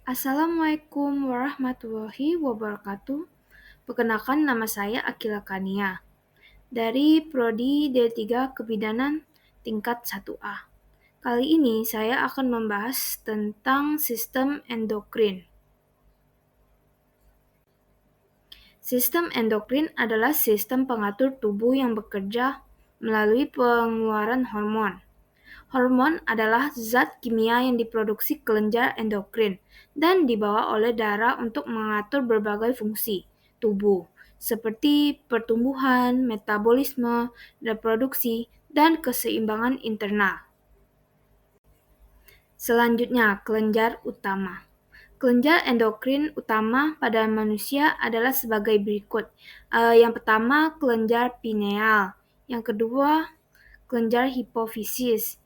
Assalamualaikum warahmatullahi wabarakatuh. Perkenalkan, nama saya Akila Kania dari Prodi D3 Kebidanan tingkat 1A. Kali ini saya akan membahas tentang sistem endokrin. Sistem endokrin adalah sistem pengatur tubuh yang bekerja melalui pengeluaran hormon. Hormon adalah zat kimia yang diproduksi kelenjar endokrin dan dibawa oleh darah untuk mengatur berbagai fungsi tubuh, seperti pertumbuhan, metabolisme, reproduksi, dan keseimbangan internal. Selanjutnya, kelenjar utama. Kelenjar endokrin utama pada manusia adalah sebagai berikut. Yang pertama, kelenjar pineal. Yang kedua, kelenjar hipofisis.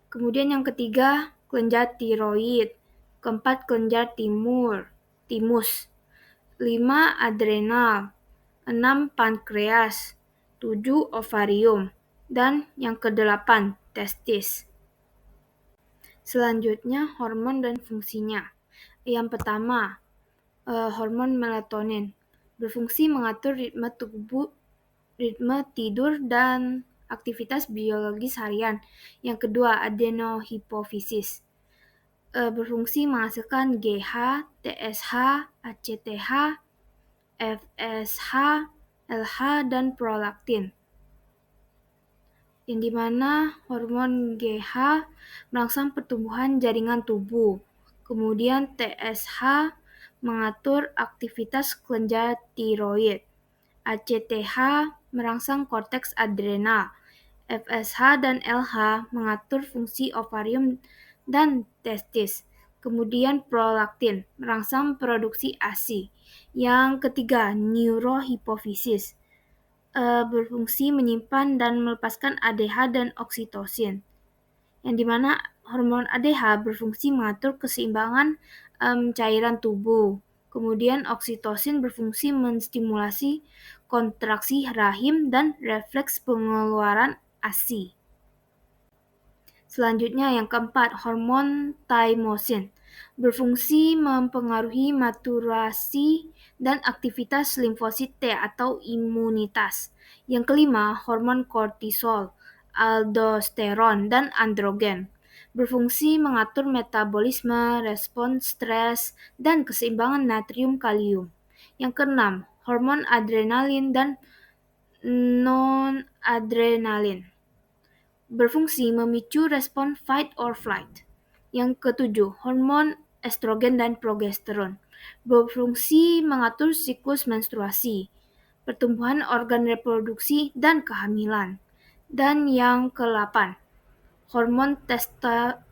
Kemudian yang ketiga, kelenjar tiroid. Keempat, kelenjar timus. 5, adrenal. 6, pankreas. 7, ovarium. Dan yang kedelapan, testis. Selanjutnya, hormon dan fungsinya. Yang pertama, hormon melatonin. Berfungsi mengatur ritme tidur dan aktivitas biologis harian. Yang kedua, adenohipofisis. Berfungsi menghasilkan GH, TSH, ACTH, FSH, LH, dan prolaktin. Yang dimana hormon GH merangsang pertumbuhan jaringan tubuh. Kemudian TSH mengatur aktivitas kelenjar tiroid. ACTH merangsang korteks adrenal. FSH dan LH mengatur fungsi ovarium dan testis. Kemudian prolaktin merangsang produksi ASI. Yang ketiga, neurohipofisis. Berfungsi menyimpan dan melepaskan ADH dan oksitosin. Yang dimana hormon ADH berfungsi mengatur keseimbangan cairan tubuh. Kemudian oksitosin berfungsi menstimulasi kontraksi rahim dan refleks pengeluaran ASI. Selanjutnya yang keempat, hormon thymosin. Berfungsi mempengaruhi maturasi dan aktivitas limfosit T atau imunitas. Yang kelima, hormon kortisol, aldosteron, dan androgen. Berfungsi mengatur metabolisme, respons stres, dan keseimbangan natrium kalium. Yang keenam, hormon adrenalin dan non-adrenalin. Berfungsi memicu respon fight or flight. Yang ketujuh, hormon estrogen dan progesteron. Berfungsi mengatur siklus menstruasi, pertumbuhan organ reproduksi, dan kehamilan. Dan yang ke-8, hormon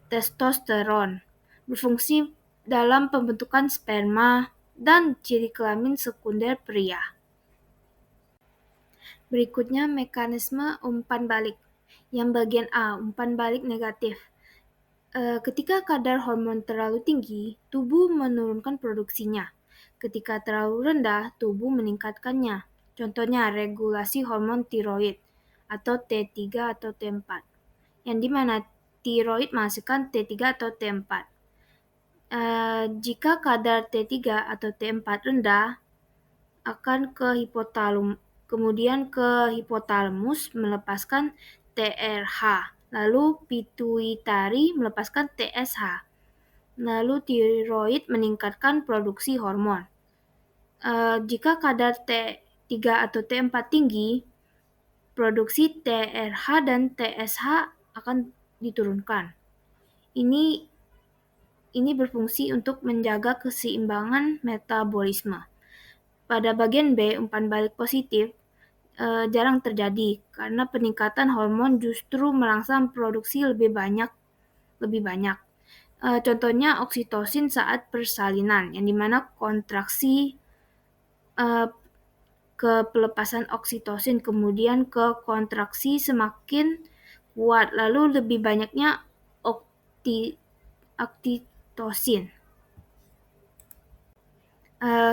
testosteron. Berfungsi dalam pembentukan sperma dan ciri kelamin sekunder pria. Berikutnya mekanisme umpan balik. Yang bagian A, umpan balik negatif. Ketika kadar hormon terlalu tinggi, tubuh menurunkan produksinya. Ketika terlalu rendah, tubuh meningkatkannya. Contohnya regulasi hormon tiroid atau T3 atau T4. Yang dimana tiroid menghasilkan T3 atau T4. Jika kadar T3 atau T4 rendah, akan ke hipotalamus, kemudian ke hipotalamus melepaskan TRH, lalu pituitari melepaskan TSH, lalu tiroid meningkatkan produksi hormon. Jika kadar T3 atau T4 tinggi, produksi TRH dan TSH akan diturunkan. Ini berfungsi untuk menjaga keseimbangan metabolisme. Pada bagian B, umpan balik positif jarang terjadi karena peningkatan hormon justru merangsang produksi lebih banyak. Contohnya oksitosin saat persalinan, yang dimana kontraksi ke pelepasan oksitosin kemudian ke kontraksi semakin kuat, lalu lebih banyaknya oksitosin.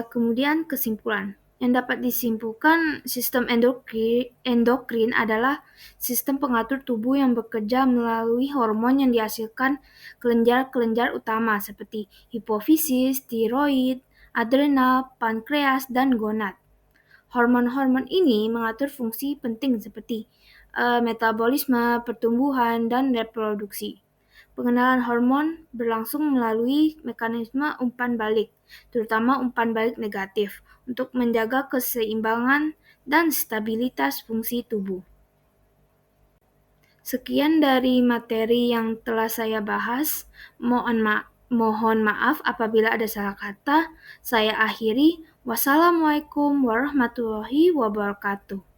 Kemudian kesimpulan. Yang dapat disimpulkan, sistem endokrin adalah sistem pengatur tubuh yang bekerja melalui hormon yang dihasilkan kelenjar-kelenjar utama seperti hipofisis, tiroid, adrenal, pankreas, dan gonad. Hormon-hormon ini mengatur fungsi penting seperti metabolisme, pertumbuhan, dan reproduksi. Pengenalan hormon berlangsung melalui mekanisme umpan balik, terutama umpan balik negatif, untuk menjaga keseimbangan dan stabilitas fungsi tubuh. Sekian dari materi yang telah saya bahas. Mohon maaf apabila ada salah kata. Saya akhiri. Wassalamualaikum warahmatullahi wabarakatuh.